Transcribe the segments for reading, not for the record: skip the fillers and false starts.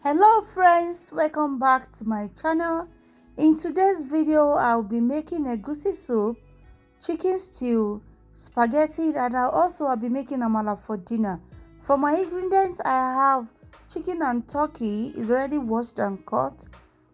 Hello friends, welcome back to my channel. In today's video I'll be making egusi soup, chicken stew, spaghetti, and I'll be making amala for dinner. For my ingredients, I have chicken and turkey is already washed and cut.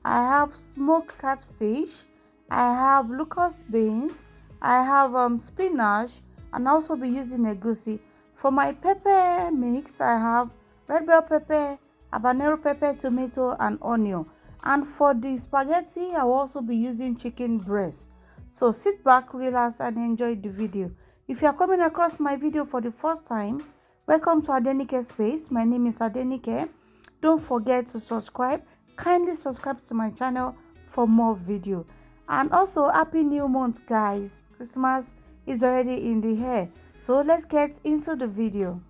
I have smoked catfish, I have locust beans, I have spinach, and I'll also be using egusi. For my pepper mix, I have red bell pepper, habanero pepper, tomato, and onion. And for the spaghetti, I will also be using chicken breast. So sit back, relax, and enjoy the video. If you are coming across my video for the first time, welcome to Adenike Space. My name is Adenike. Don't forget to subscribe. Kindly subscribe to my channel for more video. And also, happy new month, guys. Christmas is already in the air. So let's get into the video.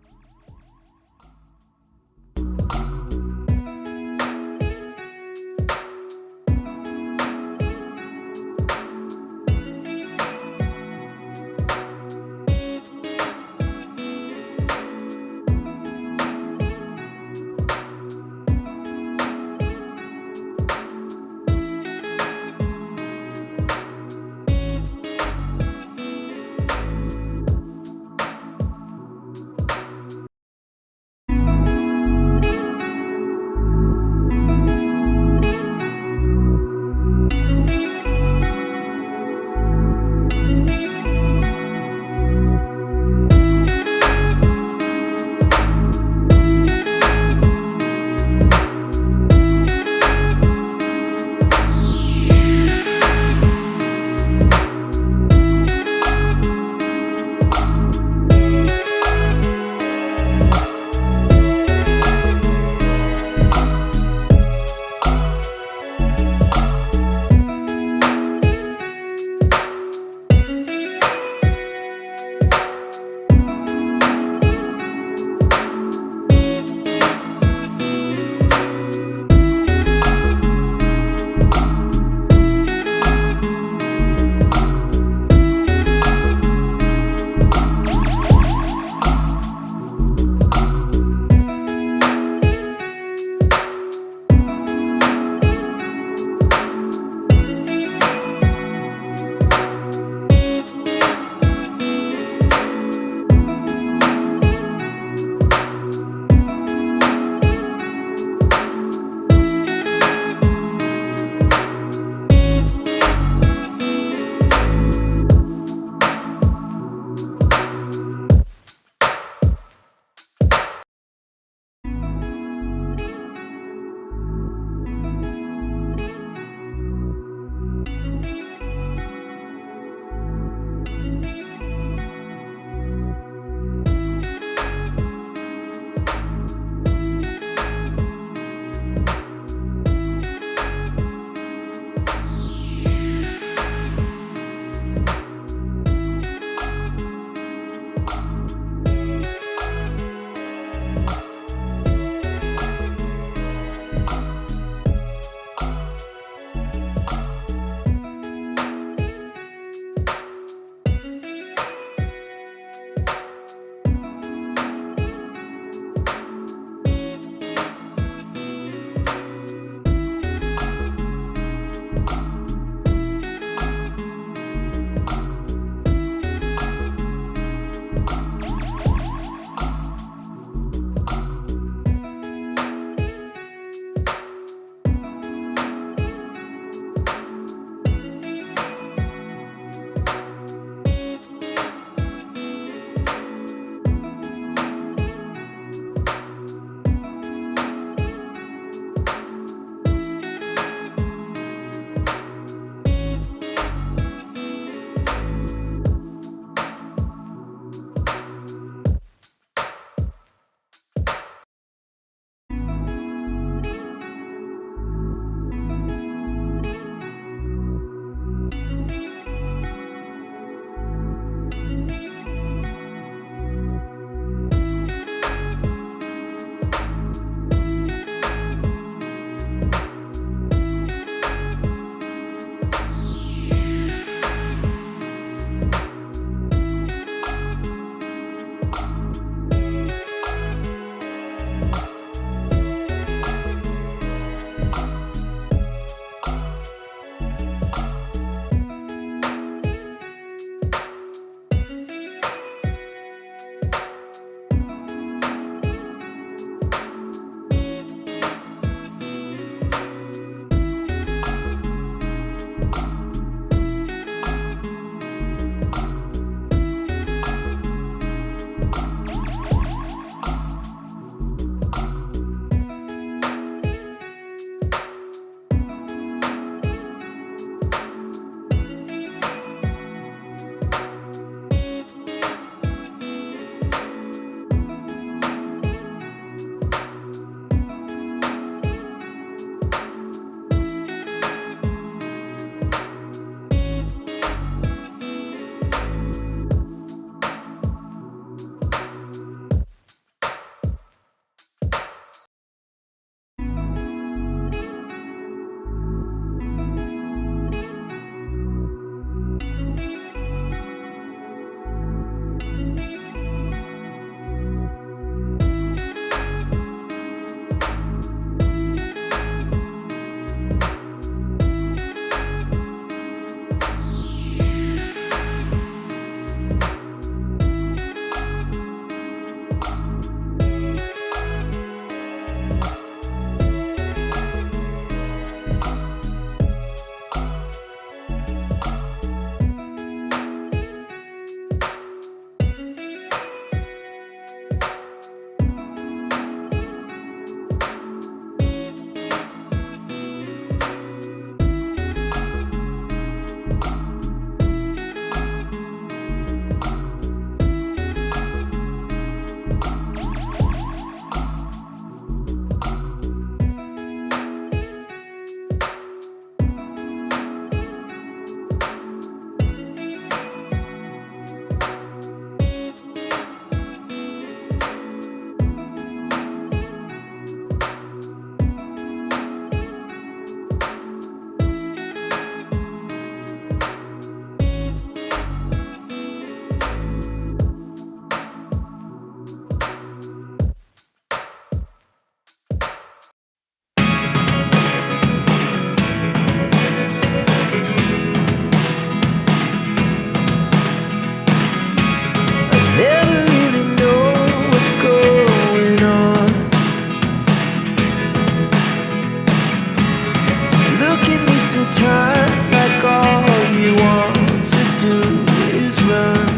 sometimes like all you want to do is run.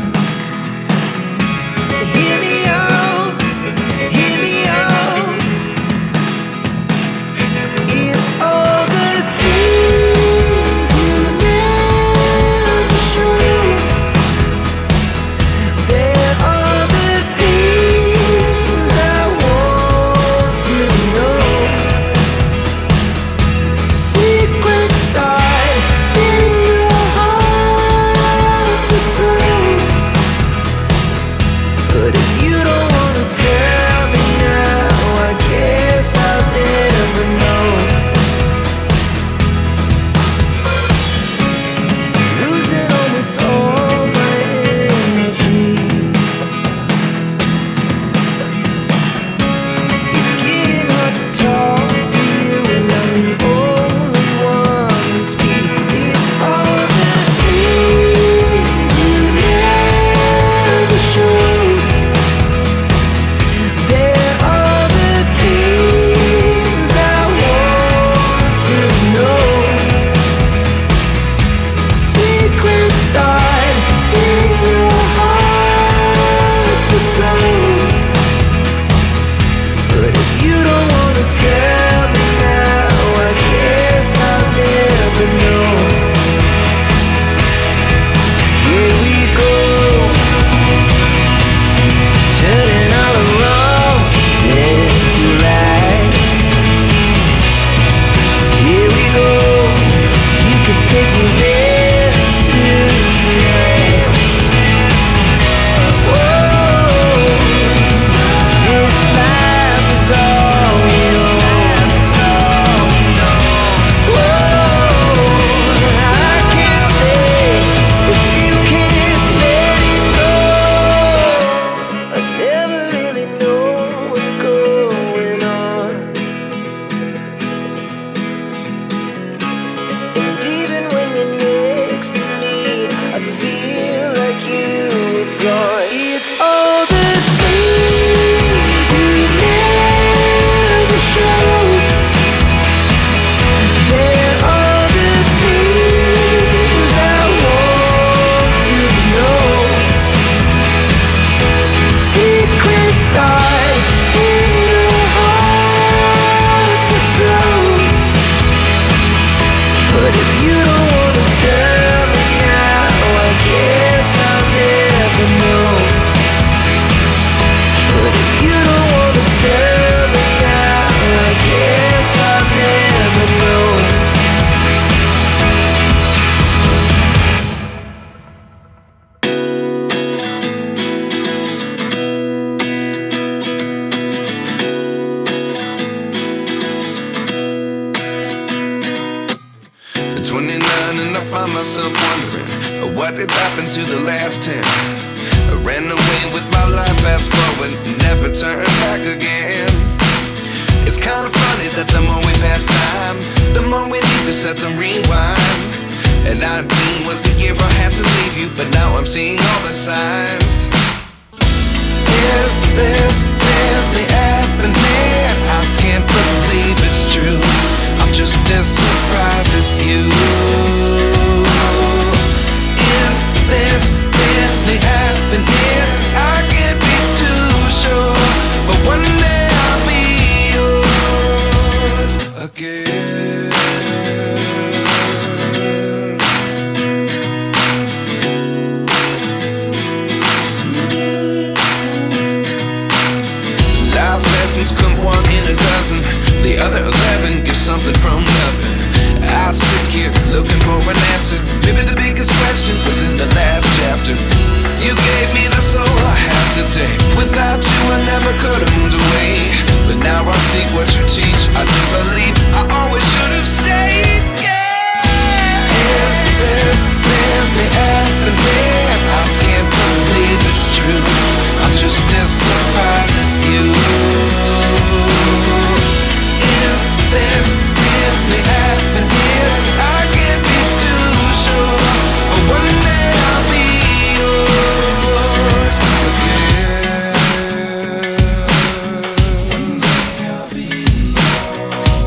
Hear me out, hear me out. It's all the things you never show. There are the things I want to know. Secret start in your heart so slow. But if you don't wanna tell me now, I guess I'll never know. Losing almost all my energy. It's getting hard to talk to you, and I'm the only one who speaks. It's all the things you never show. There are the things I want to know. Secret start in your heart so slow. But if you don't wanna tell me now, I guess I'll never know. Here we go, turning all the wrongs into rights. Here we go, you can take me there tonight. Whoa, this life is all we know. Whoa, I can't stay if you can't let it go. I never really know what's going on. And even when you're next to me, I feel like you were gone. It's all the things you never show. There are the things I want to know. Secret start in your heart so slow. But if you don't wanna tell me now, I guess I'll never know. But if you don't wanna tell me now, I guess I'll never know. At 29 and I find myself wondering what did happen to the last 10. I ran away with my life, fast forward, never turn back again. It's kind of funny that the more we pass time, the more we need to set the rewind. And 19 was the year I had to leave you, but now I'm seeing all the signs. Is this really happening? I can't believe it's true. I'm just as surprised as you. Is this really happening? I can't be too sure, but one day I'll be yours again. Life lessons come one in a dozen. The other 11 give something from nothing. I sit here looking for an answer. Maybe the biggest question was in the last chapter. You gave me the soul I have today. Without you I never could have moved away. But now I see what you teach. I do believe I always should have stayed. Yeah. Is this really happening? I can't believe it's true. I'm just as surprised as you. Is this really happening? I can't be too sure, but one day I'll be yours again. One day I'll be yours.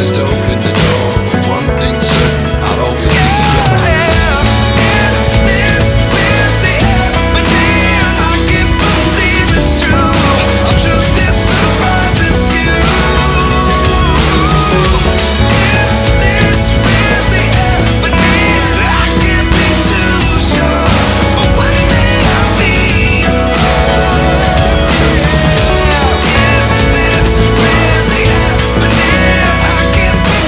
just open the door. One thing's certain, I'll always be yours. Is this really happening? I can't believe it's true. I'm just as surprised as you. Is this really happening? I can't be too sure, but one day I'll be yours. Is this really happening? I can't be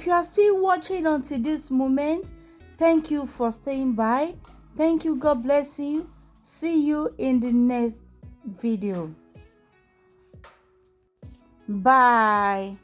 If you are still watching until this moment, thank you for staying by. Thank you. God bless you. See you in the next video. Bye.